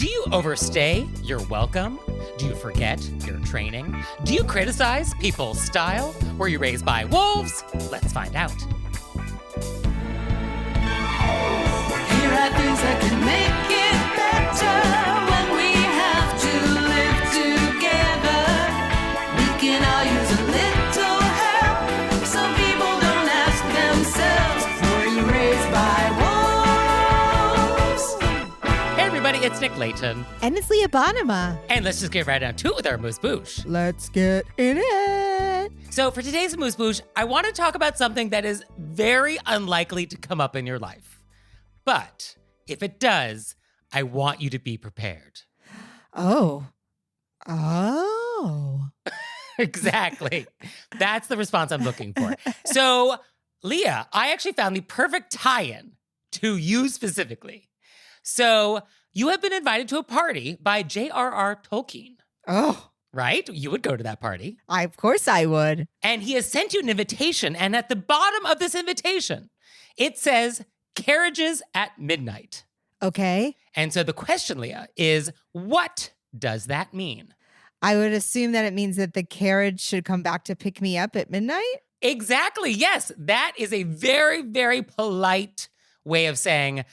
Do you overstay your welcome? Do you forget your training? Do you criticize people's style? Were you raised by wolves? Let's find out. Here are things that can make it better when we have to live together. We can all use a little help. Some people don't ask themselves, were you raised by wolves? Hey everybody, it's Nick Layton. And it's Leah Bonema. And let's just get right down to it with our AMUSE-BOUCHE. Let's get in it. So for today's AMUSE-BOUCHE, I want to talk about something that is very unlikely to come up in your life. But if it does, I want you to be prepared. Oh. Exactly. That's the response I'm looking for. So, Leah, I actually found the perfect tie-in to you specifically. So, you have been invited to a party by J.R.R. Tolkien, Oh. right? You would go to that party. Of course I would. And he has sent you an invitation. And at the bottom of this invitation, it says, Carriages at midnight. Okay. And so the question, Leah, is what does that mean? I would assume that it means that the carriage should come back to pick me up at midnight. Exactly. Yes. That is a very, very polite way of saying,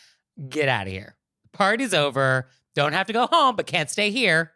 get out of here. Party's over. Don't have to go home, but can't stay here.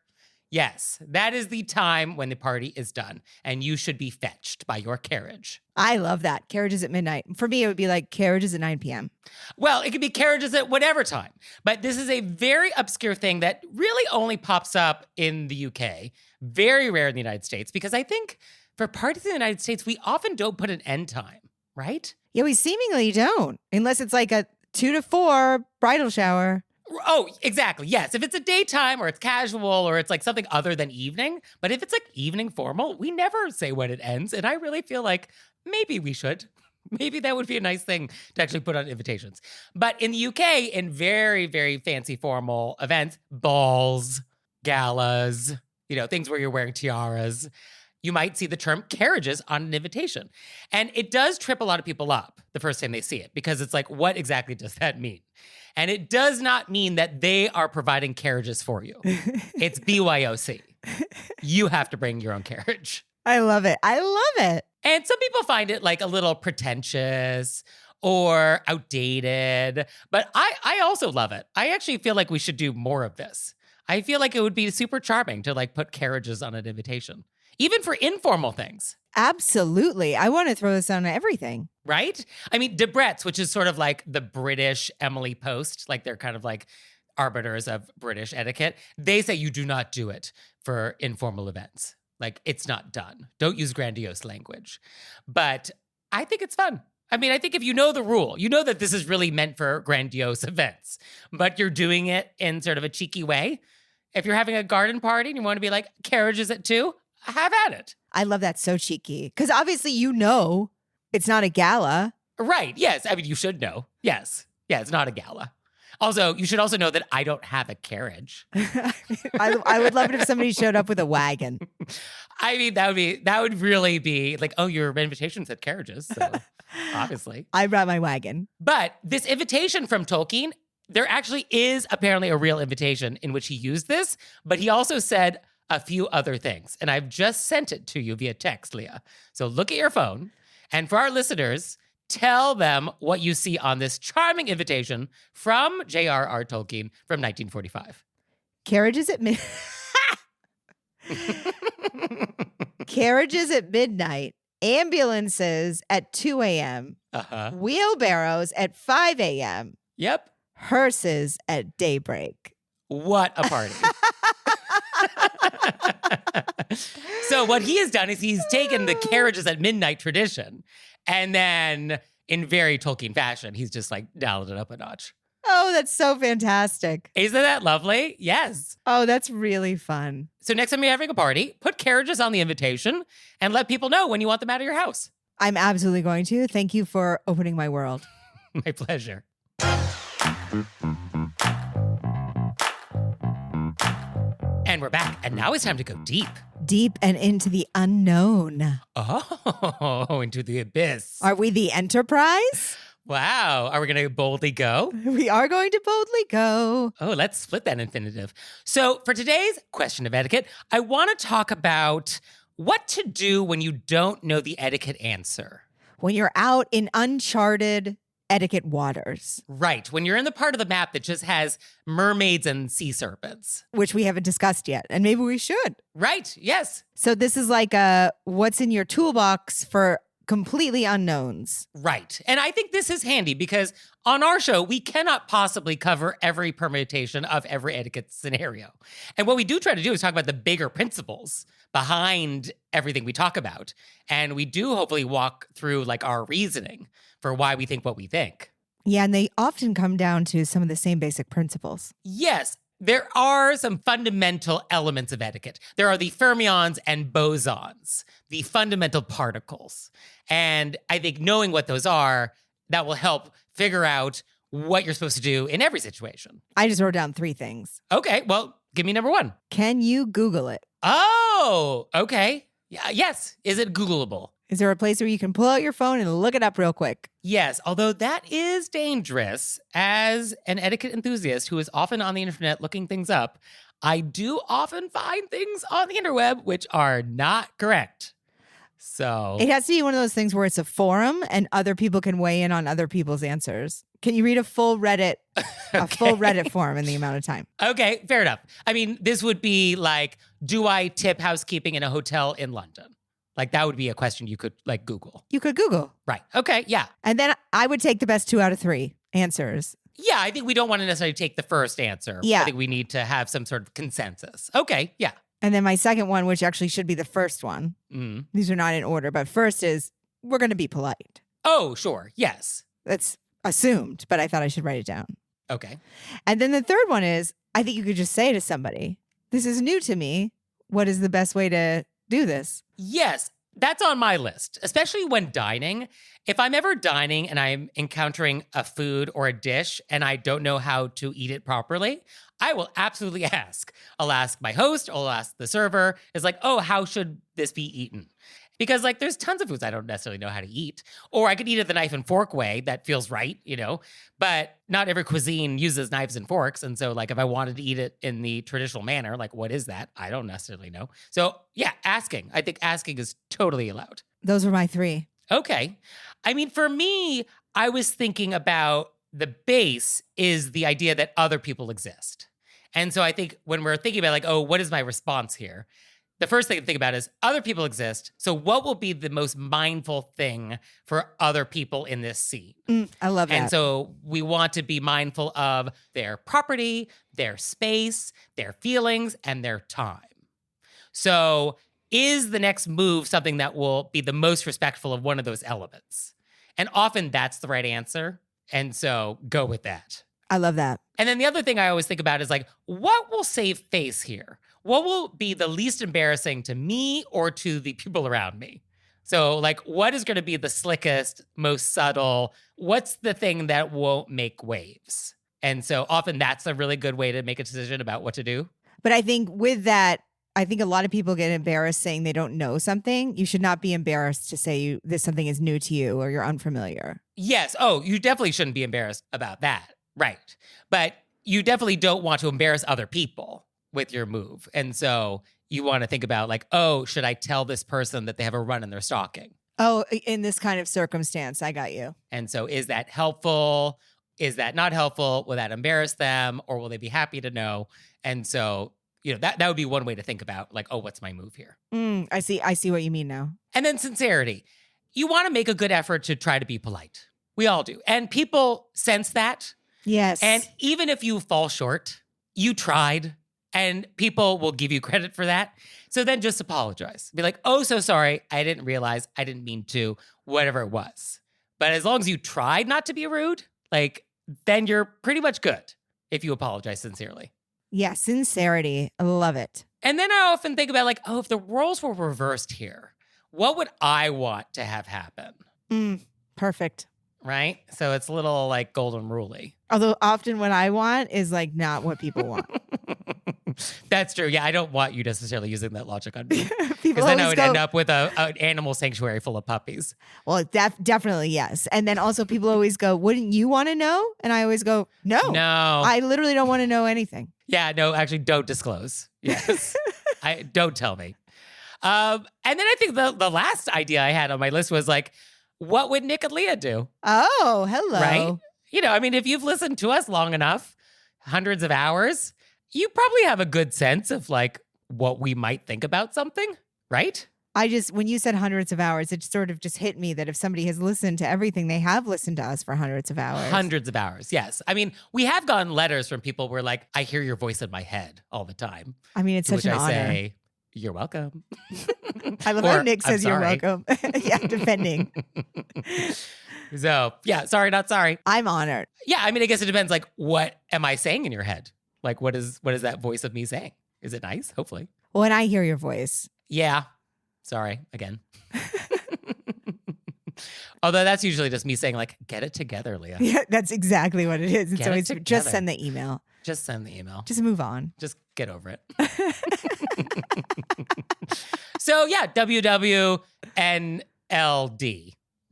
Yes, that is the time when the party is done, and you should be fetched by your carriage. I love that. Carriages at midnight. For me, it would be like carriages at 9 p.m. Well, it could be carriages at whatever time, but this is a very obscure thing that really only pops up in the UK, very rare in the United States, because I think for parties in the United States, we often don't put an end time, right? Yeah, we seemingly don't, unless it's like a 2 to 4 bridal shower. Oh, exactly. Yes. If it's a daytime or it's casual or it's like something other than evening, but if it's like evening formal, we never say when it ends. And I really feel like maybe we should. Maybe that would be a nice thing to actually put on invitations. But in the UK, in very, very fancy formal events, balls, galas, things where you're wearing tiaras, you might see the term carriages on an invitation. And it does trip a lot of people up the first time they see it because it's like, what exactly does that mean? And it does not mean that they are providing carriages for you. It's BYOC. You have to bring your own carriage. I love it. I love it. And some people find it like a little pretentious or outdated, but I also love it. I actually feel like we should do more of this. I feel like it would be super charming to like put carriages on an invitation, even for informal things. Absolutely. I want to throw this on everything. Right? I mean, Debrett's, which is sort of like the British Emily Post, like they're kind of like arbiters of British etiquette. They say you do not do it for informal events. Like it's not done. Don't use grandiose language. But I think it's fun. I mean, I think if you know the rule, you know that this is really meant for grandiose events, but you're doing it in sort of a cheeky way. If you're having a garden party and you want to be like carriages at 2, have at it. I love that. So cheeky. Because obviously, it's not a gala. Right. Yes. I mean, you should know. Yes. Yeah, it's not a gala. Also, you should also know that I don't have a carriage. I would love it if somebody showed up with a wagon. I mean, that would really be like, oh, your invitation said carriages. So obviously. I brought my wagon. But this invitation from Tolkien, there actually is apparently a real invitation in which he used this, but he also said a few other things. And I've just sent it to you via text, Leah. So look at your phone. And for our listeners, tell them what you see on this charming invitation from J.R.R. Tolkien from 1945. Carriages at Carriages at midnight. Ambulances at 2 a.m. Wheelbarrows at 5 a.m. Yep. Hearses at daybreak. What a party. So what he has done is he's taken the carriages at midnight tradition and then in very Tolkien fashion, he's just like dialed it up a notch. Oh, that's so fantastic. Isn't that lovely? Yes. Oh, that's really fun. So next time you're having a party, put carriages on the invitation and let people know when you want them out of your house. I'm absolutely going to. Thank you for opening my world. My pleasure. And we're back. And now it's time to go deep. Deep and into the unknown. Oh, into the abyss. Are we the Enterprise? Wow. Are we going to boldly go? We are going to boldly go. Oh, let's split that infinitive. So for today's question of etiquette, I want to talk about what to do when you don't know the etiquette answer. When you're out in uncharted etiquette waters. Right. When you're in the part of the map that just has mermaids and sea serpents. Which we haven't discussed yet, and maybe we should. Right. Yes. So this is like a what's in your toolbox for completely unknowns. Right. And I think this is handy because on our show, we cannot possibly cover every permutation of every etiquette scenario. And what we do try to do is talk about the bigger principles behind everything we talk about. And we do hopefully walk through like our reasoning for why we think what we think. Yeah, and they often come down to some of the same basic principles. Yes, there are some fundamental elements of etiquette. There are the fermions and bosons, the fundamental particles. And I think knowing what those are, that will help figure out what you're supposed to do in every situation. I just wrote down 3 things. Okay, well, give me number 1. Can you Google it? Oh, okay. Yeah, yes. Is it Googleable? Is there a place where you can pull out your phone and look it up real quick? Yes, although that is dangerous. As an etiquette enthusiast who is often on the internet looking things up, I do often find things on the interweb which are not correct. So It has to be one of those things where it's a forum and other people can weigh in on other people's answers. Can you read a full Reddit, a full Reddit forum in the amount of time? Okay, fair enough. I mean, this would be like, do I tip housekeeping in a hotel in London? Like that would be a question you could like Google. You could Google. Right. Okay. Yeah. And then I would take the best 2 out of 3 answers. Yeah. I think we don't want to necessarily take the first answer. Yeah. I think we need to have some sort of consensus. Okay. Yeah. And then my second one, which actually should be the first one. Mm. These are not in order, but first is we're going to be polite. Oh, sure. Yes. That's assumed, but I thought I should write it down. Okay. And then the third one is I think you could just say to somebody, this is new to me. What is the best way to do this? Yes. That's on my list, especially when dining. If I'm ever dining and I'm encountering a food or a dish and I don't know how to eat it properly, I will absolutely ask. I'll ask my host, I'll ask the server. It's like, oh, how should this be eaten? Because like there's tons of foods I don't necessarily know how to eat. Or I could eat it the knife and fork way. That feels right, you know. But not every cuisine uses knives and forks. And so like if I wanted to eat it in the traditional manner, like what is that? I don't necessarily know. So yeah, asking. I think asking is totally allowed. Those were my 3. Okay. I mean, for me, I was thinking about the base is the idea that other people exist. And so I think when we're thinking about like, oh, what is my response here? The first thing to think about is other people exist. So what will be the most mindful thing for other people in this scene? I love that. And so we want to be mindful of their property, their space, their feelings, and their time. So is the next move something that will be the most respectful of one of those elements? And often that's the right answer. And so go with that. I love that. And then the other thing I always think about is like, what will save face here? What will be the least embarrassing to me or to the people around me? So like, what is going to be the slickest, most subtle? What's the thing that won't make waves? And so often that's a really good way to make a decision about what to do. But I think with that, I think a lot of people get embarrassed saying they don't know something. You should not be embarrassed to say this something is new to you or you're unfamiliar. Yes. Oh, you definitely shouldn't be embarrassed about that. Right. But you definitely don't want to embarrass other people with your move. And so you want to think about like, oh, should I tell this person that they have a run in their stocking? Oh, in this kind of circumstance, I got you. And so is that helpful? Is that not helpful? Will that embarrass them? Or will they be happy to know? And so, you know, that would be one way to think about like, oh, what's my move here? I see what you mean now. And then sincerity. You want to make a good effort to try to be polite. We all do. And people sense that. Yes. And even if you fall short, you tried. And people will give you credit for that. So then just apologize. Be like, oh, so sorry. I didn't realize. I didn't mean to, whatever it was. But as long as you tried not to be rude, like, then you're pretty much good if you apologize sincerely. Yeah, sincerity. I love it. And then I often think about like, oh, if the roles were reversed here, what would I want to have happen? Perfect. Right? So it's a little like golden rule-y. Although often what I want is like not what people want. That's true. Yeah, I don't want you necessarily using that logic on me. People Because then I always would go, end up with an animal sanctuary full of puppies. well, definitely yes. And then also people always go, wouldn't you want to know? And I always go, no. No. I literally don't want to know anything. Yeah, no, actually don't disclose. Yes. Don't tell me. And then I think the last idea I had on my list was like, what would Nick and Leah do? Oh, hello. Right? You know, I mean, if you've listened to us long enough, hundreds of hours, you probably have a good sense of like what we might think about something, right? When you said hundreds of hours, it sort of just hit me that if somebody has listened to everything, they have listened to us for hundreds of hours. Hundreds of hours, yes. I mean, we have gotten letters from people where like, I hear your voice in my head all the time. I mean, it's To such which an I honor. say, you're welcome. I love how Or, Nick "I'm says you're sorry." welcome. Yeah, defending. So, yeah, sorry, not sorry. I'm honored. Yeah, I mean, I guess it depends. Like, what am I saying in your head? Like, what is that voice of me saying? Is it nice? Hopefully. When I hear your voice. Yeah. Sorry again. Although that's usually just me saying, like, get it together, Leah. Yeah, that's exactly what it is. It's Get it always together. just send the email. Just send the email. Just move on. Just get over it. So, yeah, WWNLD,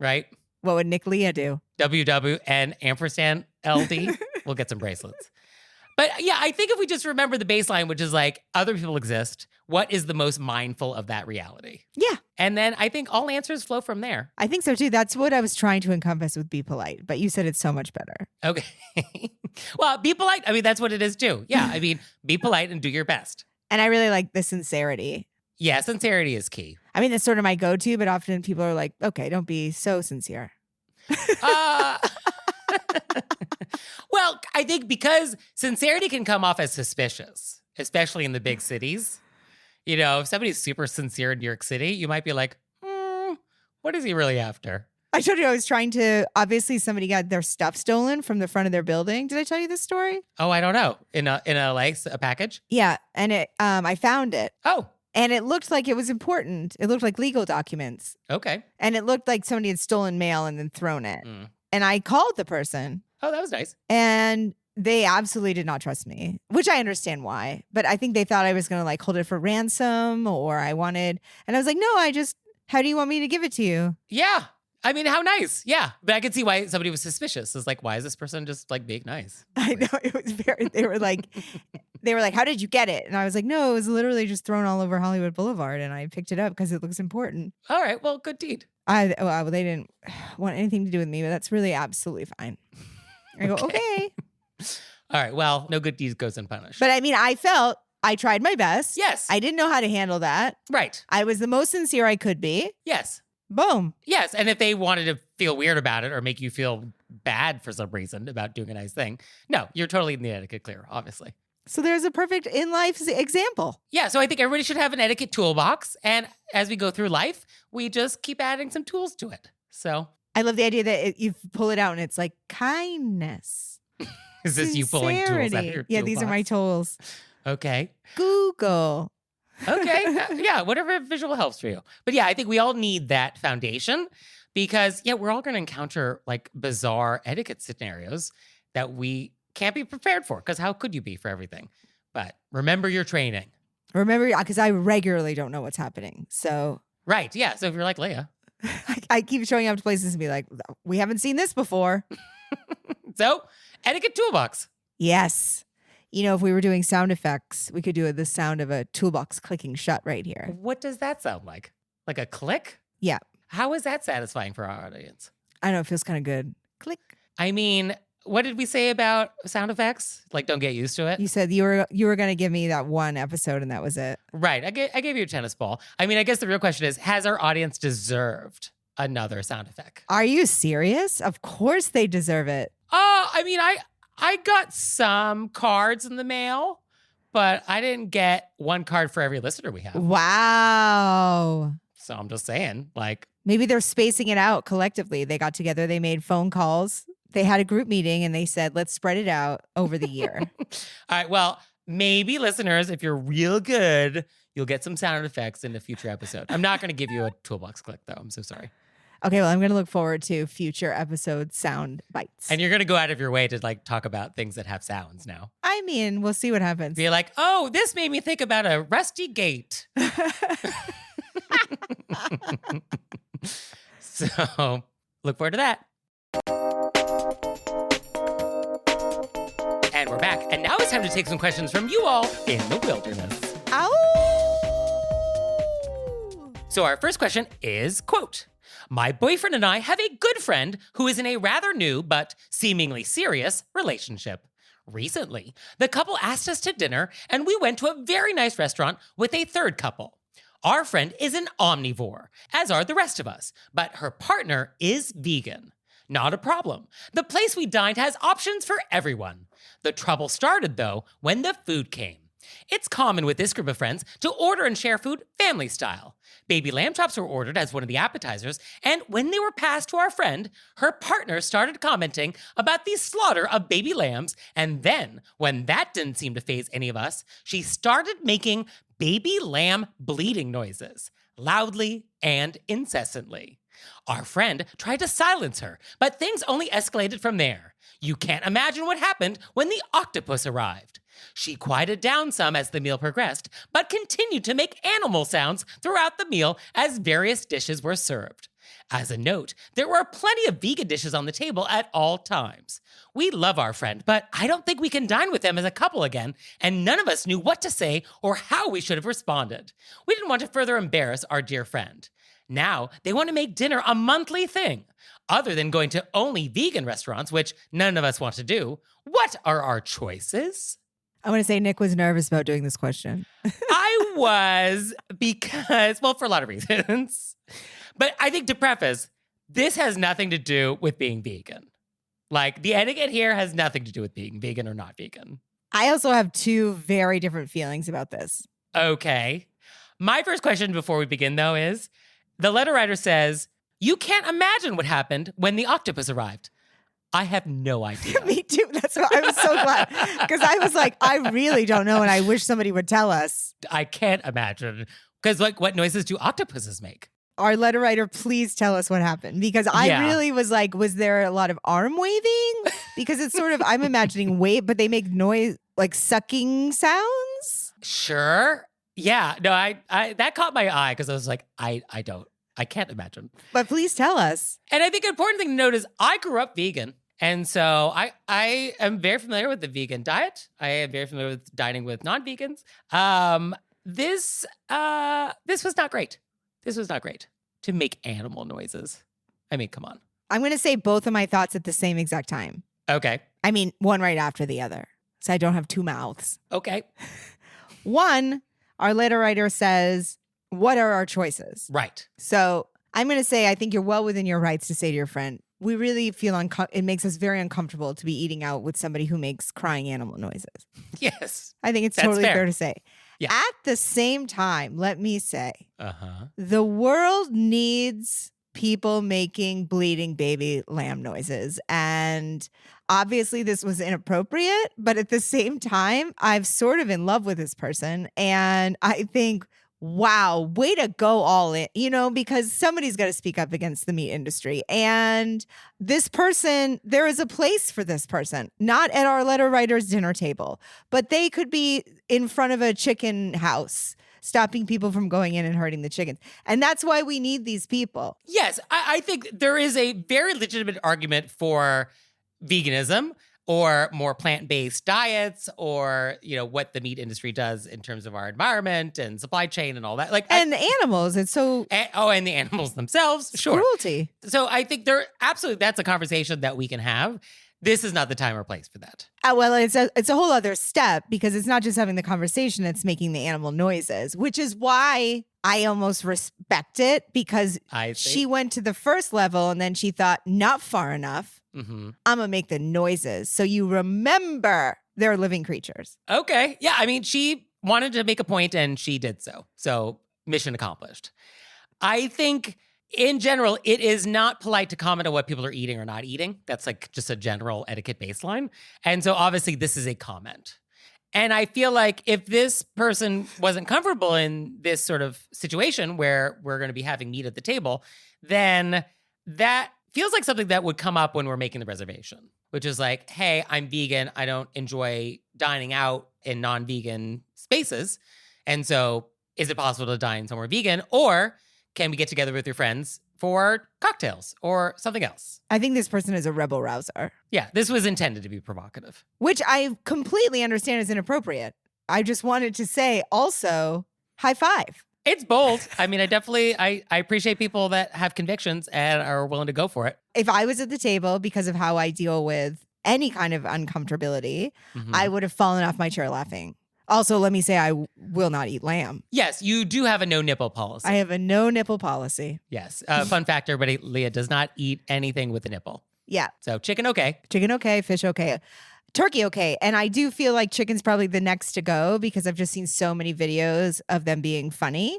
right? What would Nick Leah do? WWN ampersand LD. We'll get some bracelets. But yeah, I think if we just remember the baseline, which is like other people exist, what is the most mindful of that reality? Yeah, And then I think all answers flow from there. I think so too. That's what I was trying to encompass with be polite, but you said it's so much better. Okay. Well, be polite. I mean, that's what it is too. Yeah. I mean, be polite and do your best. And I really like the sincerity. Yeah. Sincerity is key. I mean, that's sort of my go-to, but often people are like, okay, don't be so sincere. Uh, well, I think because sincerity can come off as suspicious, especially in the big cities. You know, if somebody's super sincere in New York City, you might be like, what is he really after? I told you I was trying to, obviously somebody got their stuff stolen from the front of their building. Did I tell you this story? Oh, I don't know. In a package? Yeah. And I found it Oh, and it looked like it was important. It looked like legal documents okay. and it looked like somebody had stolen mail and then thrown it. Mm. And I called the person Oh, that was nice. and they absolutely did not trust me, which I understand why. But I think they thought I was going to like hold it for ransom or and I was like, no, how do you want me to give it to you? Yeah. I mean, how nice. Yeah. But I could see why somebody was suspicious. It's like, why is this person just like being nice? I know it was they were like, how did you get it? And I was like, no, it was literally just thrown all over Hollywood Boulevard. And I picked it up because it looks important. All right. Well, good deed. Well, they didn't want anything to do with me, but that's really absolutely fine. I go, okay. All right. Well, no good deed goes unpunished. But I mean, I tried my best. yes. I didn't know how to handle that. Right. I was the most sincere I could be. Yes. Boom. Yes. And if they wanted to feel weird about it or make you feel bad for some reason about doing a nice thing, no, you're totally in the etiquette clear, obviously. So there's a perfect in-life example. Yeah. So I think everybody should have an etiquette toolbox. And as we go through life, we just keep adding some tools to it. So I love the idea that you pull it out and it's like kindness. is this you pulling tools out of sincerity. your Yeah, these are my toolbox? tools. Okay. Google. Okay. Yeah, whatever visual helps for you. But yeah, I think we all need that foundation because, yeah, we're all going to encounter like bizarre etiquette scenarios that we can't be prepared for because how could you be for everything? But remember your training. Remember, because I regularly don't know what's happening. So Right. Yeah. So if you're like Leah. I keep showing up to places and be like, we haven't seen this before. So etiquette toolbox. Yes. You know, if we were doing sound effects, we could do the sound of a toolbox clicking shut right here. What does that sound like? Like a click? Yeah. How is that satisfying for our audience? I know, it feels kind of good. Click. I mean, what did we say about sound effects? Like, don't get used to it. You said you were going to give me that one episode and that was it. Right. I gave you a tennis ball. I mean, I guess the real question is, has our audience deserved another sound effect? Are you serious? Of course they deserve it. I mean, I got some cards in the mail, but I didn't get one card for every listener we have. Wow. So I'm just saying, like, Maybe they're spacing it out collectively. They got together, they made phone calls, they had a group meeting, and they said, let's spread it out over the year. all right, well, maybe listeners, if you're real good, you'll get some sound effects in a future episode. I'm not going to give you a toolbox click, though. I'm so sorry. Okay, well, I'm going to look forward to future episode sound bites. And you're going to go out of your way to like talk about things that have sounds now. I mean, we'll see what happens. Be like, oh, this made me think about a rusty gate. So look forward to that. And we're back. And now it's time to take some questions from you all in the wilderness. Ow! So our first question is, quote, my boyfriend and I have a good friend who is in a rather new but seemingly serious relationship. Recently, the couple asked us to dinner and we went to a very nice restaurant with a third couple. Our friend is an omnivore, as are the rest of us, but her partner is vegan. Not a problem. The place we dined has options for everyone. The trouble started, though, when the food came. It's common with this group of friends to order and share food family style. Baby lamb chops were ordered as one of the appetizers, and when they were passed to our friend, her partner started commenting about the slaughter of baby lambs, and then, when that didn't seem to faze any of us, she started making baby lamb bleeding noises, loudly and incessantly. Our friend tried to silence her, but things only escalated from there. You can't imagine what happened when the octopus arrived. She quieted down some as the meal progressed, but continued to make animal sounds throughout the meal as various dishes were served. As a note, there were plenty of vegan dishes on the table at all times. We love our friend, but I don't think we can dine with them as a couple again, and none of us knew what to say or how we should have responded. We didn't want to further embarrass our dear friend. Now, they want to make dinner a monthly thing. Other than going to only vegan restaurants, which none of us want to do, what are our choices? I want to say Nick was nervous about doing this question. I was because, well, for a lot of reasons. But I think to preface, this has nothing to do with being vegan. Like, the etiquette here has nothing to do with being vegan or not vegan. I also have two very different feelings about this. Okay. My first question before we begin, though, is the letter writer says, you can't imagine what happened when the octopus arrived. I have no idea. Me too. That's why I was so glad. Because I was like, I really don't know, and I wish somebody would tell us. I can't imagine. Because, like, what noises do octopuses make? Our letter writer, please tell us what happened. Because I really was like, was there a lot of arm waving? Because it's sort of, I'm imagining wave, but they make noise, like sucking sounds. Sure. Yeah. No, I that caught my eye because I was like, I can't imagine. But please tell us. And I think an important thing to note is I grew up vegan. And so I am very familiar with the vegan diet. I am very familiar with dining with non-vegans. This was not great. This was not great to make animal noises. I mean, come on. I'm going to say both of my thoughts at the same exact time. Okay. I mean, one right after the other. So I don't have two mouths. Okay. One, our letter writer says, what are our choices? Right. So I'm going to say, I think you're well within your rights to say to your friend, we really feel it makes us very uncomfortable to be eating out with somebody who makes crying animal noises. Yes. I think it's That's totally fair. fair to say. Yeah. At the same time, let me say, Uh-huh. the world needs people making bleeding baby lamb noises. And obviously this was inappropriate, but at the same time, I'm sort of in love with this person. And I think, wow, way to go all in, because somebody's got to speak up against the meat industry. And this person, there is a place for this person, not at our letter writer's dinner table, but they could be in front of a chicken house, stopping people from going in and hurting the chickens. And that's why we need these people. Yes, I think there is a very legitimate argument for veganism or more plant-based diets or, what the meat industry does in terms of our environment and supply chain and all that. And the animals, it's so... And the animals themselves, sure. Cruelty. So I think that's a conversation that we can have. This is not the time or place for that. Well, it's a whole other step because it's not just having the conversation, it's making the animal noises, which is why I almost respect it because she went to the first level and then she thought, not far enough. Mm-hmm. I'm going to make the noises so you remember they're living creatures. Okay. Yeah, I mean, she wanted to make a point and she did so. So mission accomplished. I think in general, it is not polite to comment on what people are eating or not eating. That's like just a general etiquette baseline. And so obviously this is a comment. And I feel like if this person wasn't comfortable in this sort of situation where we're going to be having meat at the table, then that feels like something that would come up when we're making the reservation, which is like, hey, I'm vegan. I don't enjoy dining out in non-vegan spaces. And so is it possible to dine somewhere vegan? Or can we get together with your friends for cocktails or something else? I think this person is a rebel rouser, Yeah, this was intended to be provocative. which I completely understand is inappropriate. I just wanted to say also, high five. It's bold. I mean, I appreciate people that have convictions and are willing to go for it. If I was at the table because of how I deal with any kind of uncomfortability, I would have fallen off my chair laughing. Also, let me say I will not eat lamb. Yes, you do have a no nipple policy. I have a no nipple policy. Yes. Fun fact, everybody, Leah does not eat anything with a nipple. Yeah. So chicken, okay. Chicken okay, fish okay, turkey okay. And I do feel like chicken's probably the next to go because I've just seen so many videos of them being funny.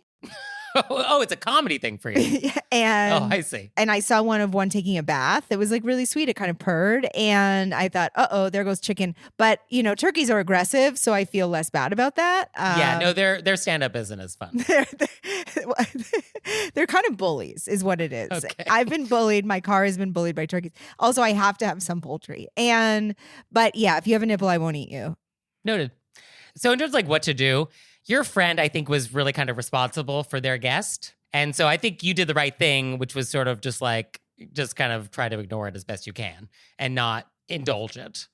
Oh, it's a comedy thing for you. And I see. And I saw one taking a bath. It was like really sweet. It kind of purred. And I thought, uh-oh, there goes chicken. But, you know, turkeys are aggressive, so I feel less bad about that. Yeah, no, their stand-up isn't as fun. They're kind of bullies is what it is. Okay. I've been bullied. My car has been bullied by turkeys. Also, I have to have some poultry. But yeah, if you have a nipple, I won't eat you. Noted. So in terms of like what to do, your friend, I think, was really kind of responsible for their guest. And so I think you did the right thing, which was sort of just kind of try to ignore it as best you can and not indulge it.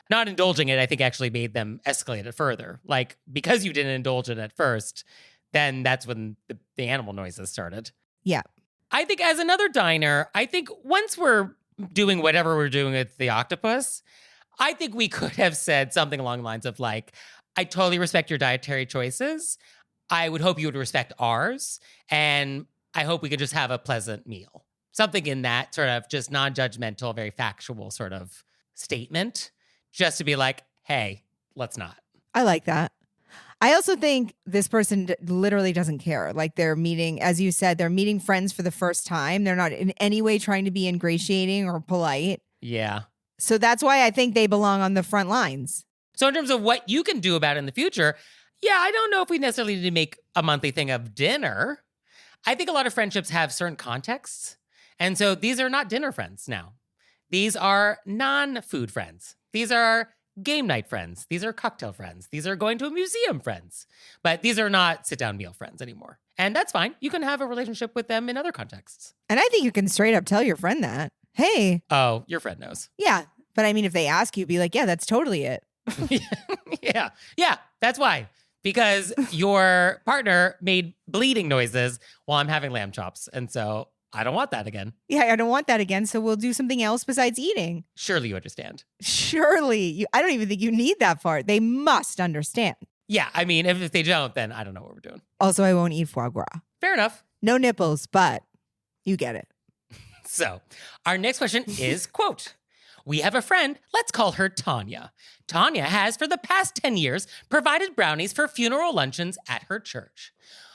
Not indulging it, I think, actually made them escalate it further. Like, because you didn't indulge it at first, then that's when the animal noises started. Yeah. I think as another diner, I think once we're doing whatever we're doing with the octopus, I think we could have said something along the lines of like, I totally respect your dietary choices. I would hope you would respect ours. And I hope we could just have a pleasant meal. Something in that sort of just non-judgmental, very factual sort of statement, just to be like, hey, let's not. I like that. I also think this person literally doesn't care. Like they're meeting, as you said, they're meeting friends for the first time. They're not in any way trying to be ingratiating or polite. Yeah. So that's why I think they belong on the front lines. So in terms of what you can do about it in the future, yeah, I don't know if we necessarily need to make a monthly thing of dinner. I think a lot of friendships have certain contexts. And so these are not dinner friends now. These are non-food friends. These are game night friends. These are cocktail friends. These are going to a museum friends. But these are not sit-down meal friends anymore. And that's fine. You can have a relationship with them in other contexts. And I think you can straight up tell your friend that. Hey. Oh, your friend knows. Yeah. But I mean, if they ask you, be like, yeah, that's totally it. Yeah, that's why. Because your partner made bleeding noises while I'm having lamb chops. And so I don't want that again. Yeah, I don't want that again. So we'll do something else besides eating. Surely you understand. Surely. I don't even think you need that far. They must understand. Yeah, I mean, if they don't, then I don't know what we're doing. Also, I won't eat foie gras. Fair enough. No nipples, but you get it. So our next question is, quote, we have a friend, let's call her Tanya. Tanya has, for the past 10 years, provided brownies for funeral luncheons at her church.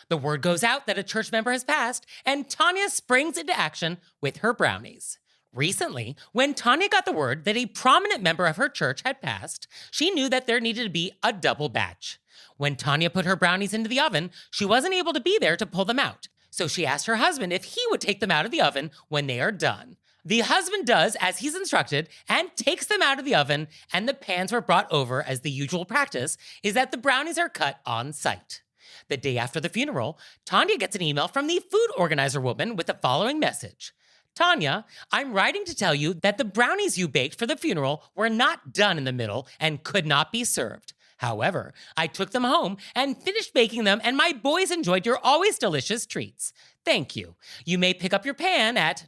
The word goes out that a church member has passed, and Tanya springs into action with her brownies. Recently, when Tanya got the word that a prominent member of her church had passed, she knew that there needed to be a double batch. When Tanya put her brownies into the oven, she wasn't able to be there to pull them out. So she asked her husband if he would take them out of the oven when they are done. The husband does as he's instructed and takes them out of the oven, and the pans were brought over as the usual practice is that the brownies are cut on site. The day after the funeral, Tanya gets an email from the food organizer woman with the following message. Tanya, I'm writing to tell you that the brownies you baked for the funeral were not done in the middle and could not be served. However, I took them home and finished baking them, and my boys enjoyed your always delicious treats. Thank you. You may pick up your pan at ...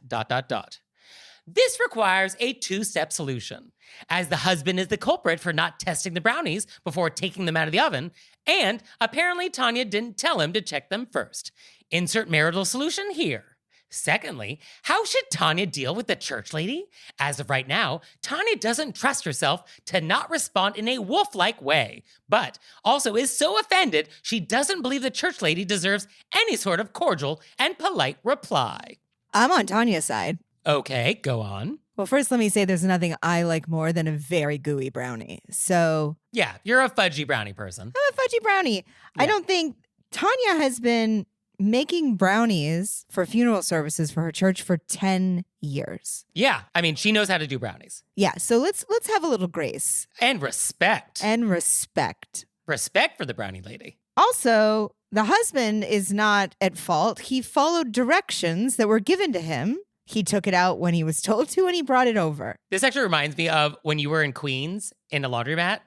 This requires a two-step solution. As the husband is the culprit for not testing the brownies before taking them out of the oven, and apparently Tanya didn't tell him to check them first. Insert marital solution here. Secondly, how should Tanya deal with the church lady? As of right now, Tanya doesn't trust herself to not respond in a wolf-like way, but also is so offended she doesn't believe the church lady deserves any sort of cordial and polite reply. I'm on Tanya's side. Okay, go on. Well, first, let me say there's nothing I like more than a very gooey brownie. So Yeah, you're a fudgy brownie person. I'm a fudgy brownie. I don't think Tanya has been making brownies for funeral services for her church for 10 years. Yeah. I mean, she knows how to do brownies. Yeah, so let's have a little grace. And respect. And respect. Respect for the brownie lady. Also, the husband is not at fault. He followed directions that were given to him. He took it out when he was told to, and he brought it over. This actually reminds me of when you were in Queens in a laundromat,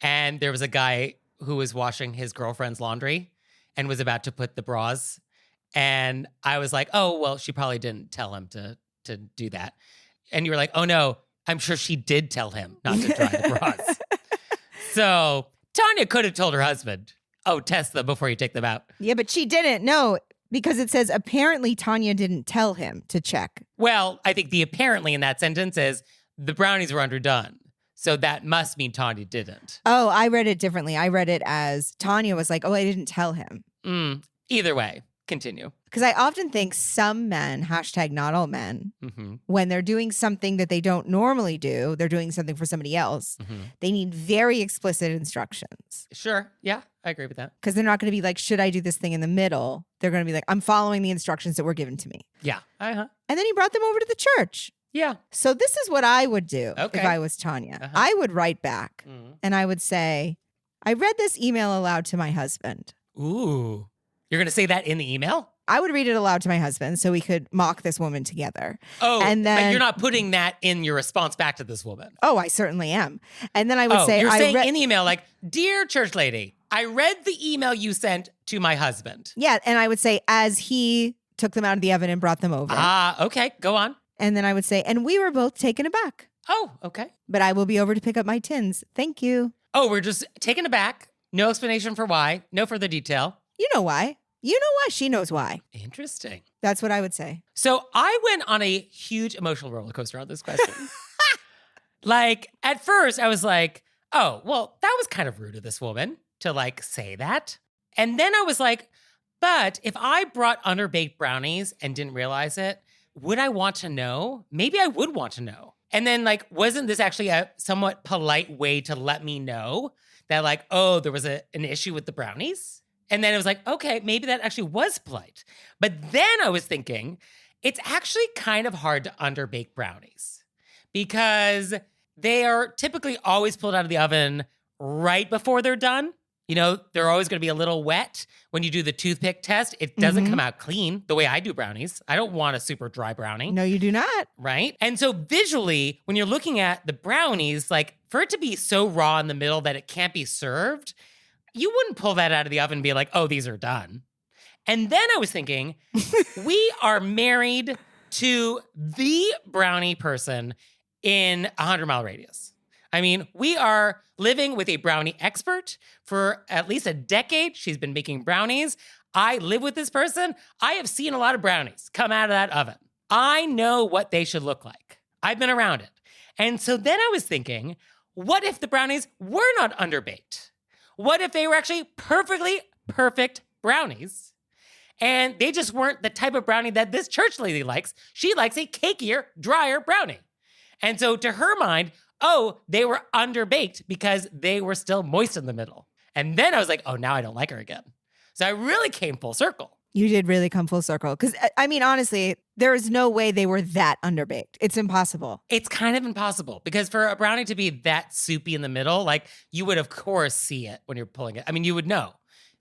and there was a guy who was washing his girlfriend's laundry and was about to put the bras. And I was like, oh, well, she probably didn't tell him to do that. And you were like, oh, no, I'm sure she did tell him not to dry the bras. So Tanya could have told her husband, oh, test them before you take them out. Yeah, but she didn't. No, because it says apparently Tanya didn't tell him to check. Well, I think the apparently in that sentence is the brownies were underdone. So that must mean Tanya didn't. Oh, I read it differently. I read it as Tanya was like, oh, I didn't tell him. Either way, continue. Because I often think some men, hashtag not all men, when they're doing something that they don't normally do, they're doing something for somebody else, they need very explicit instructions. Sure. Yeah, I agree with that. Because they're not going to be like, should I do this thing in the middle? They're going to be like, I'm following the instructions that were given to me. Yeah. And then he brought them over to the church. Yeah. So this is what I would do Okay. if I was Tanya. I would write back and I would say, I read this email aloud to my husband. Ooh. You're going to say that in the email? I would read it aloud to my husband so we could mock this woman together. Oh, and then but you're not putting that in your response back to this woman. Oh, I certainly am. And then I would say, you're saying in the email, like, dear church lady, I read the email you sent to my husband. Yeah. And I would say, as he took them out of the oven and brought them over. Okay. Go on. And then I would say, and we were both taken aback. Oh, okay. But I will be over to pick up my tins. Thank you. Oh, we're just taken aback. No explanation for why. No further detail. You know why. You know why. She knows why. Interesting. That's what I would say. So I went on a huge emotional roller coaster on this question. Like, at first, I was like, oh, well, that was kind of rude of this woman to, like, say that. And then I was like, but if I brought underbaked brownies and didn't realize it, would I want to know? Maybe I would want to know. And then, like, wasn't this actually a somewhat polite way to let me know that, like, oh, there was an issue with the brownies? And then it was like, okay, maybe that actually was polite. But then I was thinking, it's actually kind of hard to underbake brownies because they are typically always pulled out of the oven right before they're done. You know, they're always going to be a little wet. When you do the toothpick test, it doesn't come out clean the way I do brownies. I don't want a super dry brownie. No, you do not. Right? And so visually, when you're looking at the brownies, like for it to be so raw in the middle that it can't be served, you wouldn't pull that out of the oven and be like, oh, these are done. And then I was thinking, we are married to the brownie person in a 100-mile radius. I mean, we are living with a brownie expert for at least a decade. She's been making brownies. I live with this person. I have seen a lot of brownies come out of that oven. I know what they should look like. I've been around it. And so then I was thinking, what if the brownies were not underbaked? What if they were actually perfectly perfect brownies? And they just weren't the type of brownie that this church lady likes. She likes a cakier, drier brownie. And so to her mind, oh, they were underbaked because they were still moist in the middle. And then I was like, oh, now I don't like her again. So I really came full circle. You did really come full circle. Because, I mean, honestly, there is no way they were that underbaked. It's impossible. It's kind of impossible because for a brownie to be that soupy in the middle, like you would, of course, see it when you're pulling it. I mean, you would know.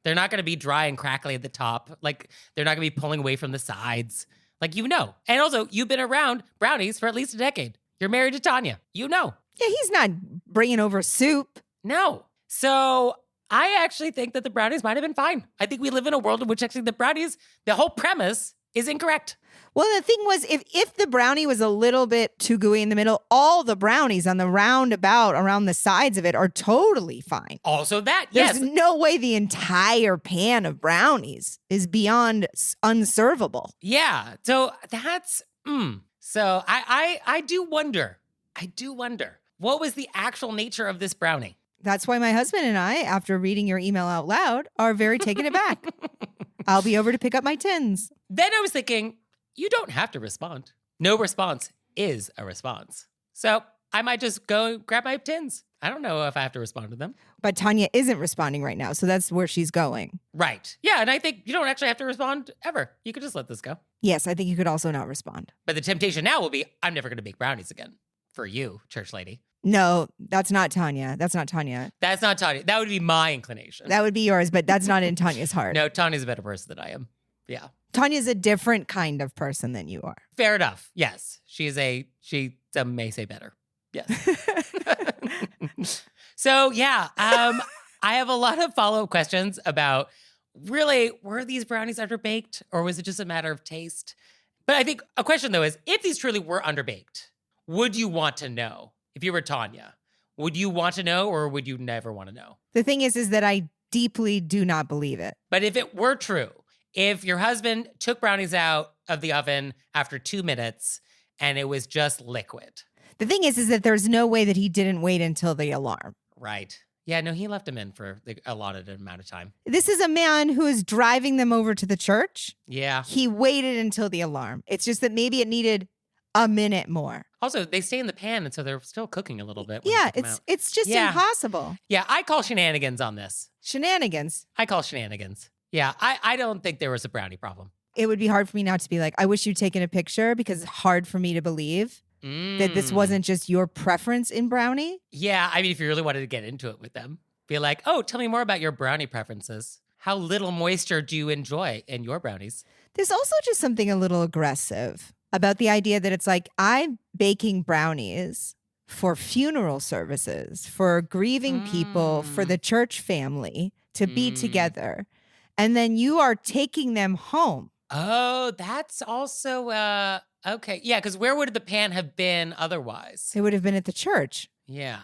They're not going to be dry and crackly at the top. Like, they're not going to be pulling away from the sides. Like, you know. And also, you've been around brownies for at least a decade. You're married to Tanya. You know. Yeah, he's not bringing over soup. No. So I actually think that the brownies might have been fine. I think we live in a world in which actually the brownies, the whole premise is incorrect. Well, the thing was, if the brownie was a little bit too gooey in the middle, all the brownies on the roundabout around the sides of it are totally fine. Also that, There's yes. no way the entire pan of brownies is beyond unservable. Yeah. So that's, So I do wonder. What was the actual nature of this brownie? That's why my husband and I, after reading your email out loud, are very taken aback. I'll be over to pick up my tins. Then I was thinking, you don't have to respond. No response is a response. So I might just go grab my tins. I don't know if I have to respond to them. But Tanya isn't responding right now, so that's where she's going. Right. Yeah, and I think you don't actually have to respond ever. You could just let this go. Yes, I think you could also not respond. But the temptation now will be, I'm never going to bake brownies again. For you, church lady. No, that's not Tanya. That's not Tanya. That's not Tanya. That would be my inclination. That would be yours, but that's not in Tanya's heart. No, Tanya's a better person than I am. Yeah. Tanya's a different kind of person than you are. Fair enough. Yes. Some may say better. Yes. So yeah, I have a lot of follow-up questions about really, were these brownies underbaked or was it just a matter of taste? But I think a question though is, if these truly were underbaked, would you want to know? If you were Tanya, would you want to know or would you never want to know? The thing is that I deeply do not believe it. But if it were true, if your husband took brownies out of the oven after 2 minutes and it was just liquid. The thing is that there's no way that he didn't wait until the alarm. Right. Yeah, no, he left them in for the allotted amount of time. This is a man who is driving them over to the church. Yeah. He waited until the alarm. It's just that maybe it needed a minute more. Also, they stay in the pan, and so they're still cooking a little bit. Yeah, it's just impossible. Yeah, I call shenanigans on this. Shenanigans. I call shenanigans. Yeah, I don't think there was a brownie problem. It would be hard for me now to be like, I wish you'd taken a picture because it's hard for me to believe that this wasn't just your preference in brownie. Yeah, I mean, if you really wanted to get into it with them, be like, oh, tell me more about your brownie preferences. How little moisture do you enjoy in your brownies? There's also just something a little aggressive about the idea that it's like, I'm baking brownies for funeral services, for grieving people, for the church family to be together. And then you are taking them home. Oh, that's also, okay. Yeah, because where would the pan have been otherwise? It would have been at the church. Yeah.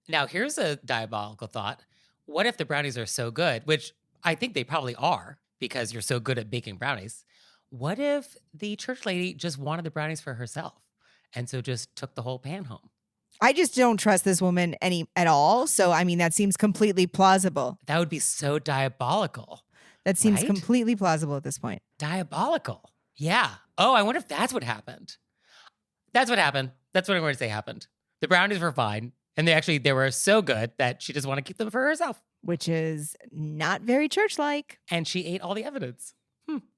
Now, here's a diabolical thought. What if the brownies are so good, which I think they probably are because you're so good at baking brownies. What if the church lady just wanted the brownies for herself and so just took the whole pan home? I just don't trust this woman at all. So, I mean, that seems completely plausible. That would be so diabolical. That seems right? completely plausible at this point. Diabolical. Yeah. Oh, I wonder if that's what happened. That's what happened. That's what I'm going to say happened. The brownies were fine. And they were so good that she just wanted to keep them for herself. Which is not very church-like. And she ate all the evidence.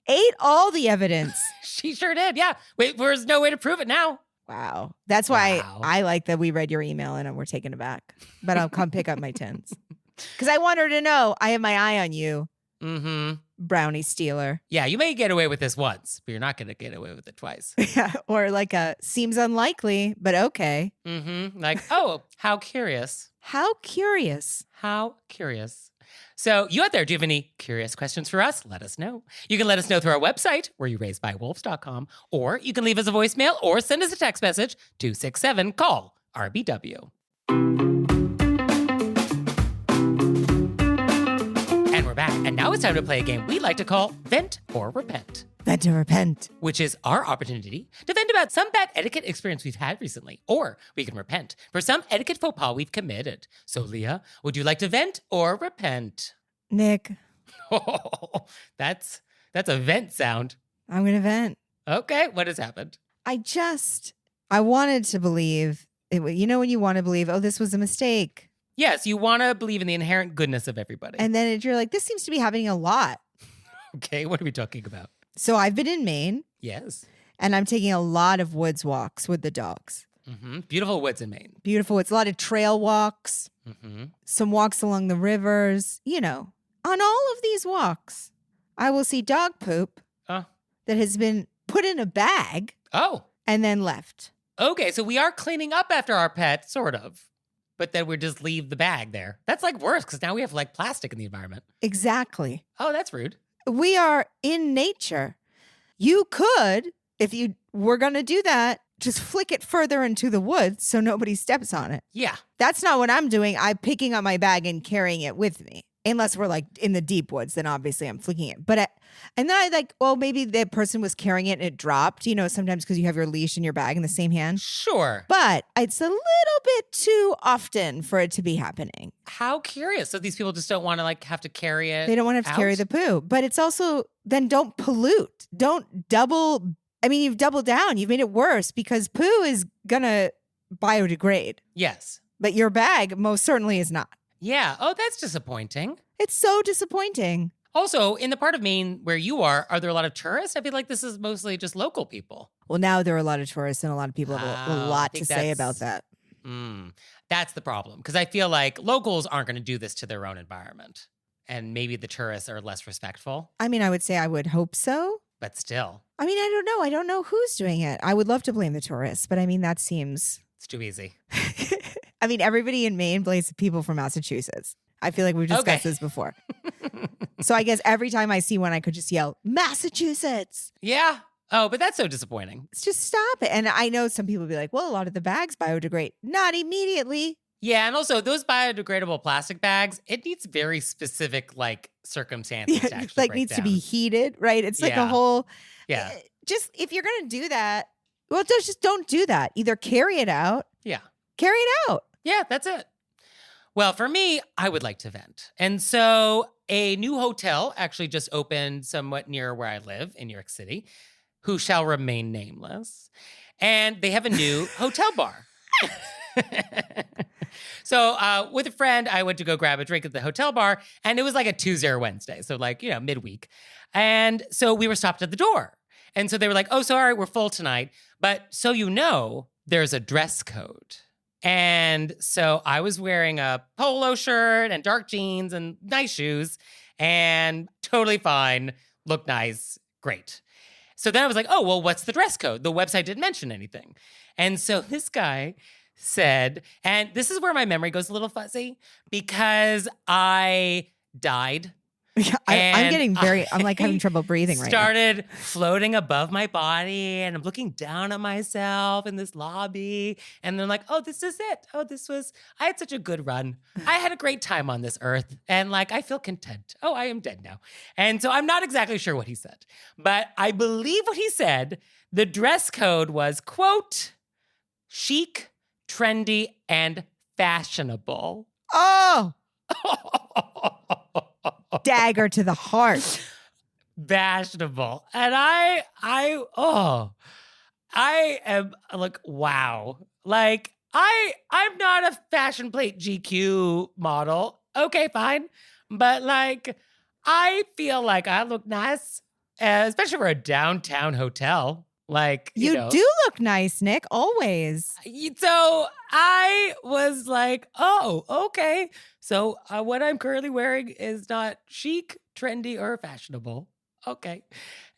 Ate all the evidence. She sure did. Yeah. Wait, there's no way to prove it now. Wow. That's why I like that we read your email and we're taken aback. But I'll come pick up my tins. Because I want her to know I have my eye on you. Mm-hmm. Brownie stealer. Yeah, you may get away with this once, but you're not going to get away with it twice. Yeah, or like seems unlikely, but okay. Mm-hmm. Like, oh, how curious. How curious. How curious. So you out there, do you have any curious questions for us? Let us know. You can let us know through our website, wereyouRaisedbywolves.com, or you can leave us a voicemail or send us a text message, 267-CALL-RBW. And we're back, and now it's time to play a game we like to call Vent or Repent. Vent or repent. Which is our opportunity to vent about some bad etiquette experience we've had recently, or we can repent for some etiquette faux pas we've committed. So, Leah, would you like to vent or repent? Nick. Oh, that's a vent sound. I'm going to vent. Okay, what has happened? I wanted to believe, you know when you want to believe, oh, this was a mistake. Yes, you want to believe in the inherent goodness of everybody. And then you're like, this seems to be happening a lot. Okay, what are we talking about? So I've been in Maine. Yes. And I'm taking a lot of woods walks with the dogs. Mm-hmm. Beautiful woods in Maine. Beautiful woods. A lot of trail walks. Mm-hmm. Some walks along the rivers. You know, on all of these walks, I will see dog poop that has been put in a bag. Oh. And then left. Okay, so we are cleaning up after our pet, sort of. But then we just leave the bag there. That's like worse because now we have like plastic in the environment. Exactly. Oh, that's rude. We are in nature. You could, if you were going to do that, just flick it further into the woods so nobody steps on it. Yeah. That's not what I'm doing. I'm picking up my bag and carrying it with me. Unless we're like in the deep woods, then obviously I'm flicking it. But and then I like, well, maybe the person was carrying it and it dropped, you know, sometimes because you have your leash and your bag in the same hand. Sure. But it's a little bit too often for it to be happening. How curious. So these people just don't want to like have to carry it. They don't want to have to carry the poo. But it's also, then don't pollute. Don't double. I mean, you've doubled down. You've made it worse because poo is going to biodegrade, Yes. but your bag most certainly is not. Yeah. Oh, that's disappointing. It's so disappointing. Also, in the part of Maine where you are there a lot of tourists? I feel like this is mostly just local people. Well, now there are a lot of tourists and a lot of people have a Oh, I lot think to say about that. That's the problem. Because I feel like locals aren't going to do this to their own environment. And maybe the tourists are less respectful, I mean, I would say I would hope so. but still, I mean, I don't know. I don't know who's doing it. I would love to blame the tourists, but I mean, that seems. it's too easy. I mean, everybody in Maine blames people from Massachusetts. I feel like we've discussed this before. So I guess every time I see one, I could just yell, Massachusetts. Yeah. Oh, but that's so disappointing. Let's just stop it. And I know some people will be like, well, a lot of the bags biodegrade. Not immediately. Yeah, and also those biodegradable plastic bags, it needs very specific circumstances to actually break needs to down. be heated, right? It's like a Yeah. whole. Yeah. Just if you're gonna do that, well, just don't do that. Either carry it out. Yeah. Carry it out. Yeah, that's it. Well, for me, I would like to vent. And so a new hotel actually just opened somewhat near where I live in New York City, who shall remain nameless. And they have a new hotel bar. So with a friend, I went to go grab a drink at the hotel bar, and it was like a Tuesday or Wednesday. So midweek. And so we were stopped at the door. And so they were like, oh, sorry, we're full tonight. But so there's a dress code. And so I was wearing a polo shirt and dark jeans and nice shoes and totally fine, looked nice, great. So then I was like, oh, well, what's the dress code? The website didn't mention anything. And so this guy said, and this is where my memory goes a little fuzzy because I died. I'm getting I'm like having trouble breathing right now. Started floating above my body and I'm looking down at myself in this lobby. And they're like, oh, this is it. Oh, I had such a good run. I had a great time on this earth. And I feel content. Oh, I am dead now. And so I'm not exactly sure what he said, but I believe what he said. The dress code was, quote, chic, trendy, and fashionable. Oh, dagger to the heart. Fashionable. And I am like, wow. I'm not a fashion plate GQ model. Okay, fine. But I feel like I look nice, especially for a downtown hotel. You do look nice, Nick, always. So I was like, oh, okay. So what I'm currently wearing is not chic, trendy, or fashionable. Okay.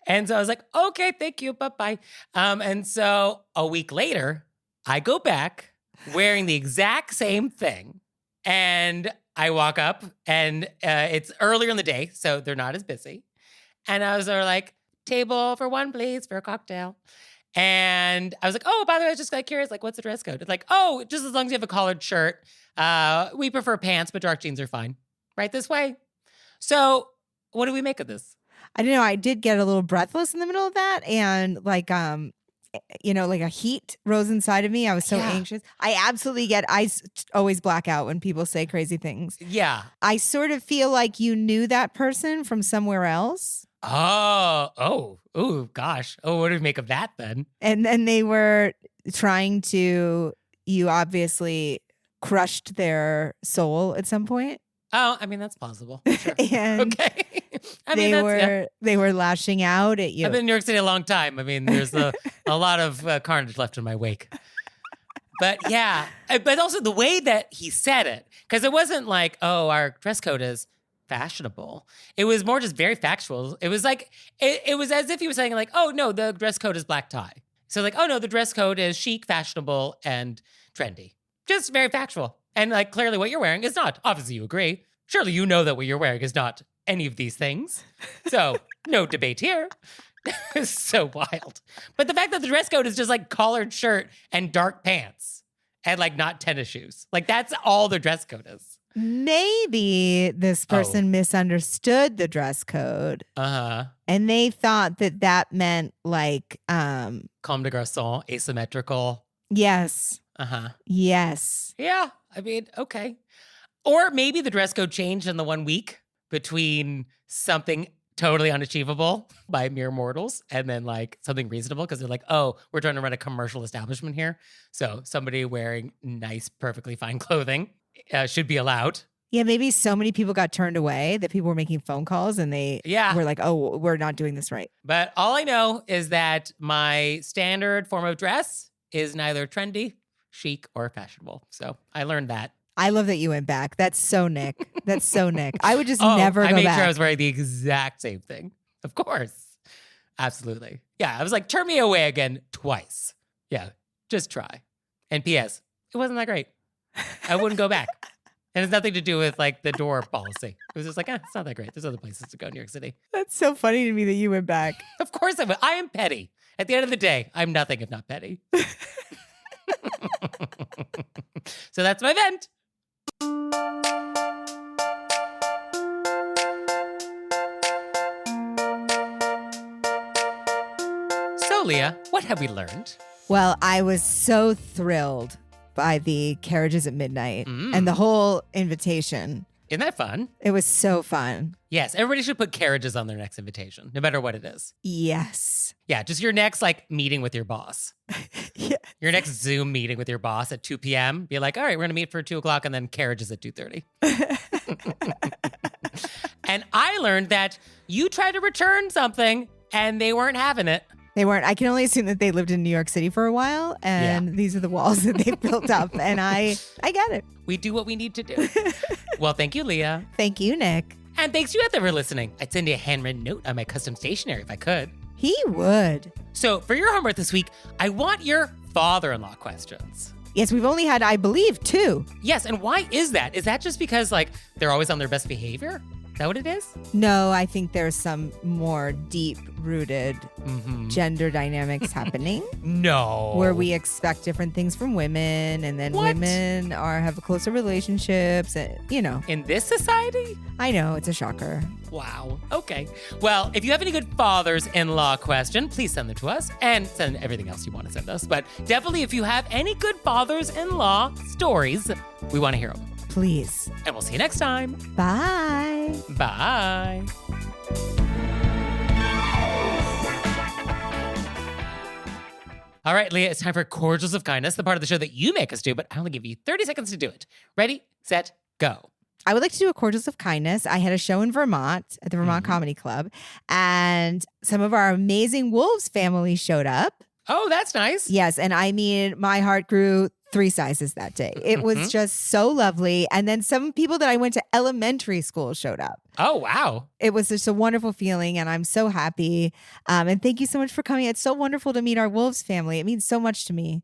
And so I was like, okay, thank you. Bye-bye. And so a week later, I go back wearing the exact same thing. And I walk up and it's earlier in the day, so they're not as busy. And I was like, table for one, please, for a cocktail. And I was like, oh, by the way, I was just curious, what's the dress code? It's like, oh, just as long as you have a collared shirt. We prefer pants, but dark jeans are fine. Right this way. So what do we make of this? I don't know. I did get a little breathless in the middle of that. And a heat rose inside of me. I was so anxious. I always black out when people say crazy things. Yeah. I sort of feel like you knew that person from somewhere else. Oh, gosh. Oh, what do we make of that then? And then they were you obviously crushed their soul at some point. Oh, I mean, that's possible. Sure. And okay. they were lashing out at you. I've been in New York City a long time. I mean, there's a lot of carnage left in my wake. But yeah, but also the way that he said it, because it wasn't like, oh, our dress code is fashionable. It was more just very factual. It was it was as if he was saying oh no, the dress code is black tie. So oh no, the dress code is chic, fashionable, and trendy. Just very factual. And clearly what you're wearing is not. Obviously you agree. Surely you know that what you're wearing is not any of these things. So no debate here. It's so wild. But the fact that the dress code is just collared shirt and dark pants and not tennis shoes. That's all the dress code is. Maybe this person misunderstood the dress code. Uh-huh. And they thought that meant comme de garçon, asymmetrical. Yes. Uh-huh. Yes. Yeah. I mean, okay. Or maybe the dress code changed in the 1 week between something totally unachievable by mere mortals, and then like something reasonable because they're like, oh, we're trying to run a commercial establishment here. So somebody wearing nice, perfectly fine clothing should be allowed. Yeah, maybe so many people got turned away that people were making phone calls and they were like, oh, we're not doing this right. But all I know is that my standard form of dress is neither trendy, chic, or fashionable. So I learned that. I love that you went back. That's so Nick. That's so Nick. I would just never go back. I made sure I was wearing the exact same thing. Of course. Absolutely. Yeah, I was like, turn me away again twice. Yeah, just try. And P.S., it wasn't that great. I wouldn't go back. And it's nothing to do with like the door policy. It was just like, it's not that great. There's other places to go in New York City. That's so funny to me that you went back. Of course I would. I am petty. At the end of the day, I'm nothing if not petty. So that's my vent. So, Leah, what have we learned? Well, I was so thrilled by the Carriages at Midnight and the whole invitation. Isn't that fun? It was so fun. Yes, everybody should put Carriages on their next invitation, no matter what it is. Yes. Yeah, just your next like meeting with your boss. Yeah. Your next Zoom meeting with your boss at 2 p.m. Be like, all right, we're gonna meet for 2 o'clock and then Carriages at 2:30. And I learned that you tried to return something and they weren't having it. They weren't. I can only assume that they lived in New York City for a while, and these are the walls that they built up, and I get it. We do what we need to do. Well, thank you, Leah. Thank you, Nick. And thanks you out there for listening. I'd send you a handwritten note on my custom stationery if I could. He would. So for your homework this week, I want your father-in-law questions. Yes, we've only had, I believe, 2. Yes, and why is that? Is that just because like they're always on their best behavior? Is that what it is? No, I think there's some more deep-rooted gender dynamics happening. No. Where we expect different things from women, and then women have closer relationships, and, you know. In this society? I know, it's a shocker. Wow. Okay. Well, if you have any good fathers-in-law question, please send them to us and send everything else you want to send us. But definitely, if you have any good fathers-in-law stories, we want to hear them. Please. And we'll see you next time. Bye. Bye. All right, Leah, it's time for Cordials of Kindness, the part of the show that you make us do, but I only give you 30 seconds to do it. Ready, set, go. I would like to do a Cordials of Kindness. I had a show in Vermont at the Vermont Comedy Club, and some of our amazing Wolves family showed up. Oh, that's nice. Yes, and I mean, my heart grew 3 sizes that day. It was just so lovely. And then some people that I went to elementary school showed up. Oh, wow. It was just a wonderful feeling, and I'm so happy. And thank you so much for coming. It's so wonderful to meet our Wolves family. It means so much to me.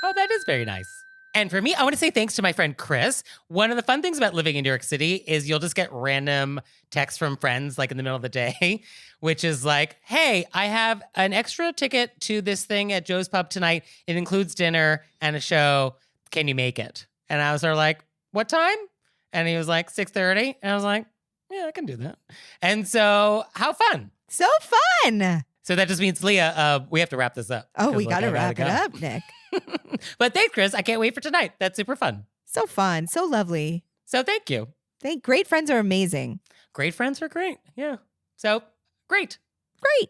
Oh, that is very nice. And for me, I want to say thanks to my friend Chris. One of the fun things about living in New York City is you'll just get random texts from friends like in the middle of the day, which is like, hey, I have an extra ticket to this thing at Joe's Pub tonight. It includes dinner and a show. Can you make it? And I was sort of like, what time? And he was like, 6:30. And I was like, yeah, I can do that. And so how fun. So fun. So that just means, Leah, we have to wrap this up. Oh, we got to wrap it up, Nick. But thanks, Chris. I can't wait for tonight. That's super fun. So fun. So lovely. So thank you. Great friends are amazing. Great friends are great. Yeah. So great. Great.